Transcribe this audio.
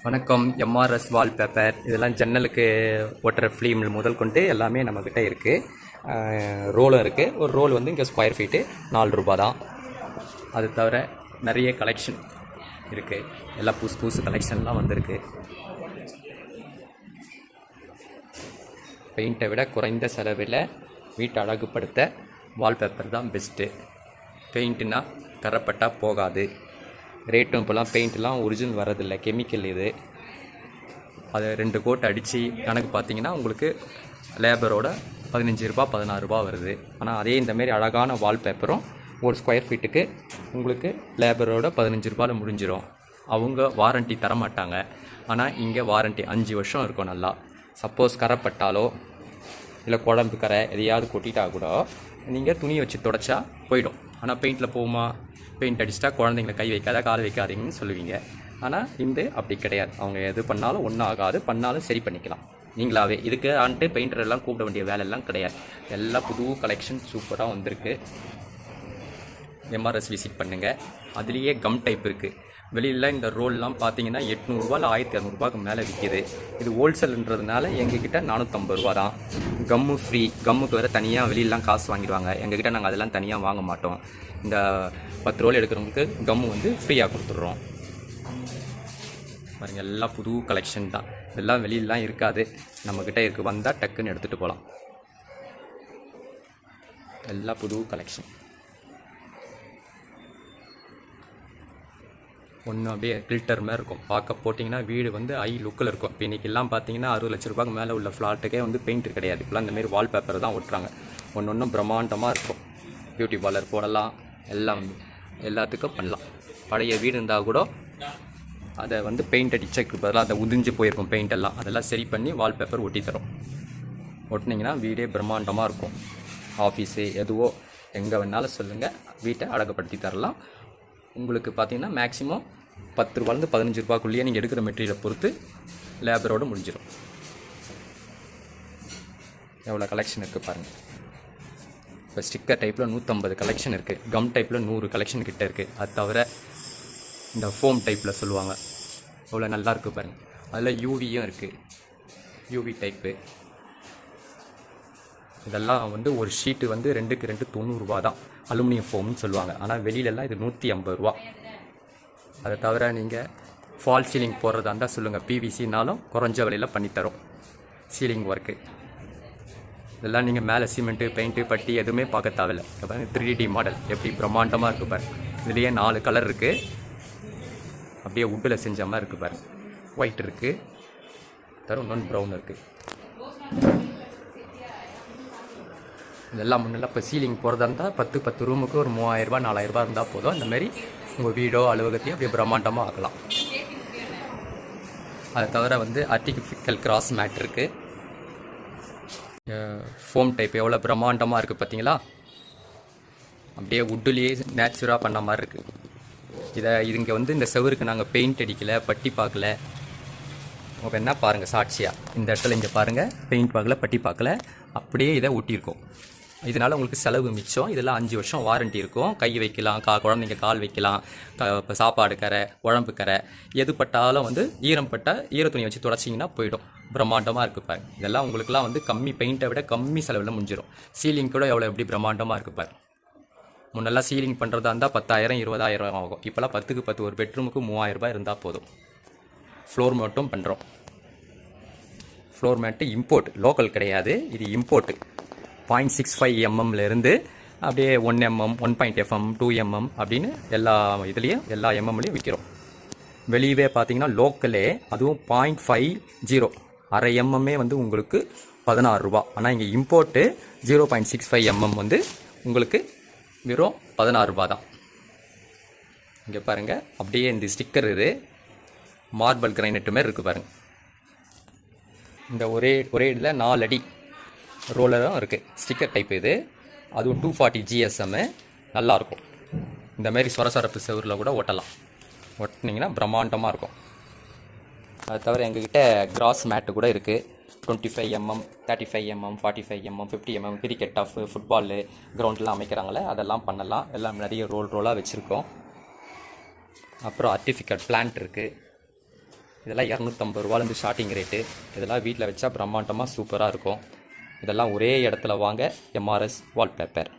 வணக்கம். MRS wallpaper இதெல்லாம் ஜன்னலுக்கு ஒட்டுற ஃபிலிம் முதல் கொண்டு எல்லாமே நம்மக்கிட்ட இருக்குது. ரோலும் இருக்குது. ஒரு ரோல் வந்து இங்கே ஸ்கொயர் ஃபீட்டு 4 ரூபா தான். அது தவிர நிறைய கலெக்ஷன் இருக்குது. எல்லாம் புதுசு புதுசு கலெக்ஷன்லாம் வந்திருக்கு. பெயிண்ட்டை விட குறைந்த செலவில் வீட்டை அழகுபடுத்த வால்பேப்பர் தான் பெஸ்ட்டு. பெயிண்ட்டுனா கரப்பட்டா போகாது. ரேட்டும் இப்போலாம் பெயிண்ட்லாம் ஒரிஜினல் வரதில்லை, கெமிக்கல் இது. அதை 2 கோட் அடித்து கணக்கு பார்த்தீங்கன்னா உங்களுக்கு லேபரோட 15 ரூபா 16 ரூபா வருது. ஆனால் அதே இந்தமாரி அழகான வால்பேப்பரும் ஒரு ஸ்கொயர் ஃபீட்டுக்கு உங்களுக்கு லேபரோட 15 ரூபாயில் முடிஞ்சிடும். அவங்க வாரண்ட்டி தரமாட்டாங்க. ஆனால் இங்கே வாரண்ட்டி 5 வருஷம் இருக்கும். நல்லா சப்போஸ் கரைப்பட்டாலோ இல்லை குழம்பு கரை எதையாவது கொட்டிட்டா கூட நீங்கள் துணியை வச்சு தொடச்சா போயிடும். ஆனால் பெயிண்டில் போகுமா? பெயிண்ட் அடிச்சிட்டா குழந்தைங்களை கை வைக்காத கால் வைக்காதீங்கன்னு சொல்லுவீங்க. ஆனால் இந்த அப்படி கிடையாது. அவங்க எது பண்ணாலும் ஒன்றும் ஆகாது, பண்ணாலும் சரி பண்ணிக்கலாம் நீங்களாவே. இதுக்கு ஆன்ட்டு பெயிண்டர் எல்லாம் கூப்பிட வேண்டிய வேலையெல்லாம் கிடையாது. எல்லாம் புது கலெக்ஷன் சூப்பராக வந்திருக்கு. எம்ஆர்எஸ் விசிட் பண்ணுங்கள். அதுலேயே கம் டைப் இருக்குது. வெளியில் இந்த ரோல்லாம் பார்த்தீங்கன்னா 800 ரூபா 1200 மேலே விற்கிது. இது ஹோல்சேல்ன்றதுனால எங்ககிட்ட 450 ரூபா தான். கம்மு ஃப்ரீ. கம்முக்கு வேறு தனியாக வெளியிலாம் காசு வாங்கிடுவாங்க. எங்ககிட்ட நாங்கள் அதெல்லாம் தனியாக வாங்க மாட்டோம். இந்த 10 ரோல் எடுக்கிறவங்களுக்கு கம்மு வந்து ஃப்ரீயாக கொடுத்துட்றோம். பாருங்க, எல்லாம் புது கலெக்ஷன் தான். இதெல்லாம் வெளியிலாம் இருக்காது, நம்மக்கிட்ட இருக்குது. வந்தால் டக்குன்னு எடுத்துகிட்டு போகலாம். எல்லாம் புது கலெக்ஷன். ஒன்று அப்படியே ஃபில்டர் மாதிரி இருக்கும். பார்க்க போட்டிங்கன்னா வீடு வந்து ஐ லுக்கில் இருக்கும். இப்போ இன்றைக்கெல்லாம் பார்த்தீங்கன்னா 60 லட்ச ரூபாய்க்கு மேலே உள்ள ஃப்ளாட்டுக்கே வந்து பெயிண்ட் கிடையாது. இப்போலாம் இந்தமாரி வால்பேப்பர் தான் ஒட்டுறாங்க. ஒன்று பிரம்மாண்டமாக இருக்கும். பியூட்டி பார்லர் போடலாம், எல்லாம் எல்லாத்துக்கும் பண்ணலாம். பழைய வீடு இருந்தால் கூட அதை வந்து பெயிண்ட் அடிச்சக்கு பதிலாக அதை உதிஞ்சு போயிருக்கும் பெயிண்ட் எல்லாம், அதெல்லாம் சரி பண்ணி வால்பேப்பர் ஒட்டி தரும். ஒட்டினீங்கன்னா வீடே பிரம்மாண்டமாக இருக்கும். ஆஃபீஸு எதுவோ எங்கே வேணாலும் சொல்லுங்கள், வீட்டை அழகுப்படுத்தி தரலாம். உங்களுக்கு பார்த்தீங்கன்னா மேக்ஸிமம் 10 ரூபாலேருந்து 15 ரூபாய்க்குள்ளேயே நீங்கள் எடுக்கிற மெட்டீரியலை பொறுத்து லேபரோடு முடிஞ்சிடும். எவ்வளோ கலெக்ஷன் இருக்குது பாருங்கள். இப்போ ஸ்டிக்கர் டைப்பில் 150 கலெக்ஷன் இருக்குது. கம் டைப்பில் 100 கலெக்ஷன் கிட்டே இருக்குது. அது தவிர இந்த ஃபோம் டைப்பில் சொல்லுவாங்க, அவ்வளோ நல்லா இருக்குது பாருங்கள். அதில் யூவியும் இருக்குது. யூவி டைப்பு இதெல்லாம் வந்து ஒரு ஷீட்டு வந்து 2க்கு 2 90 ரூபா தான். அலுமினியம் ஃபோம்னு சொல்லுவாங்க. ஆனால் வெளியிலலாம் இது 150 ரூபா. அதை தவிர நீங்கள் ஃபால் சீலிங் போடுறதா இருந்தால் சொல்லுங்கள், பிவிசினாலும் குறைஞ்ச விலையில் பண்ணித்தரோம். சீலிங் ஒர்க்கு இதெல்லாம் நீங்கள் மேலே சிமெண்ட்டு பெயிண்ட்டு பட்டி எதுவுமே பார்க்க தேவையில்லை. இப்போ 3D மாடல் எப்படி பிரம்மாண்டமாக இருக்குது பாரு. இதுலேயே 4 கலர் இருக்குது. அப்படியே வுட்டில் செஞ்ச மாதிரி இருக்குது பாரு. ஒயிட் இருக்குது, தரும் இன்னொன்று ப்ரௌன் இருக்குது. இதெல்லாம் முன்னெல்லாம் இப்போ சீலிங் போகிறதா இருந்தால் 10 ரூமுக்கு ஒரு 3000 ரூபா 4000 ரூபா இருந்தால் போதும். அந்தமாரி உங்கள் வீடோ அலுவலகத்தையும் அப்படியே பிரம்மாண்டமாக ஆக்கலாம். அதை தவிர வந்து ஆர்டிஃபிஷியல் கிராஸ் மேட் இருக்குது. ஃபோம் டைப் எவ்வளோ பிரம்மாண்டமாக இருக்குது பார்த்தீங்களா? அப்படியே வுட்டுலேயே நேச்சுராக பண்ண மாதிரி இருக்குது. இங்கே வந்து இந்த செவருக்கு நாங்கள் பெயிண்ட் அடிக்கலை, பட்டி பார்க்கல. உங்கள் என்ன பாருங்கள் சாட்சியாக இந்த இடத்துல இங்கே பாருங்கள், பெயிண்ட் பார்க்கல, பட்டி பார்க்கல, அப்படியே இதை ஒட்டியிருக்கோம். இதனால் உங்களுக்கு செலவு மிச்சம். இதெல்லாம் 5 வருஷம் வாரண்ட்டி இருக்கும். கை வைக்கலாம், குழந்தைங்க கால் வைக்கலாம், இப்போ சாப்பாடு கரை, குழம்பு கரை எது பட்டாலும் வந்து ஈரம் பட்டால் ஈரத்துணியை வச்சு தொடச்சிங்கன்னா போயிடும். பிரம்மாண்டமாக இருக்குது பாரு. இதெல்லாம் உங்களுக்குலாம் வந்து கம்மி பெயிண்ட்டை விட கம்மி செலவில் முடிஞ்சிடும். சீலிங் கூட எப்படி பிரம்மாண்டமாக இருக்குது பாரு. முன்னெல்லாம் சீலிங் பண்ணுறதா இருந்தால் 10,000 20,000 ஆகும். இப்போலாம் 10க்கு 10 ஒரு பெட்ரூமுக்கு 3000 ரூபாய் இருந்தால் போதும். ஃப்ளோர் மேட்டும் பண்ணுறோம். ஃப்ளோர் மேட்டு இம்போர்ட், லோக்கல் கிடையாது, இது இம்போர்ட்டு. 0.65 mm அப்படியே 1 mm 1.5 2 mm அப்படின்னு எல்லா இதுலேயும் எல்லா எம்எம்லேயும் விற்கிறோம். வெளியவே பார்த்தீங்கன்னா லோக்கலே அதுவும் 0.50 அரை எம்எம்மே வந்து உங்களுக்கு 16 ரூபா. ஆனால் இங்கே இம்போர்ட்டு 0.65 mm வந்து உங்களுக்கு வெறும் 16 ரூபா தான். இங்கே பாருங்கள், அப்படியே இந்த ஸ்டிக்கர் இது மார்பிள் கிரைனட்டு மாதிரி இருக்குது பாருங்கள். இந்த ஒரே இதில் 4 அடி ரோலரும் இருக்குது. ஸ்டிக்கர் டைப் இது. அதுவும் 240 GSM நல்லாயிருக்கும். இந்தமாரி சொரசொரப்பு செவரில் கூட ஒட்டலாம். ஒட்டினீங்கன்னா பிரம்மாண்டமாக இருக்கும். அது தவிர எங்ககிட்ட கிராஸ் மேட்டு கூட இருக்குது. 25 mm 35 mm 45 mm 50 mm cricket of football கிரவுண்டெலாம் அமைக்கிறாங்களே அதெல்லாம் பண்ணலாம். எல்லாம் நிறைய ரோலாக வச்சுருக்கோம். அப்புறம் ஆர்டிஃபிஷியல் பிளான்ட் இருக்குது. இதெல்லாம் 250 ரூபாலேருந்து ஸ்டார்டிங் ரேட்டு. இதெல்லாம் வீட்டில் வச்சா பிரம்மாண்டமாக சூப்பராக இருக்கும். இதெல்லாம் ஒரே இடத்துல வாங்க. MRS wallpaper.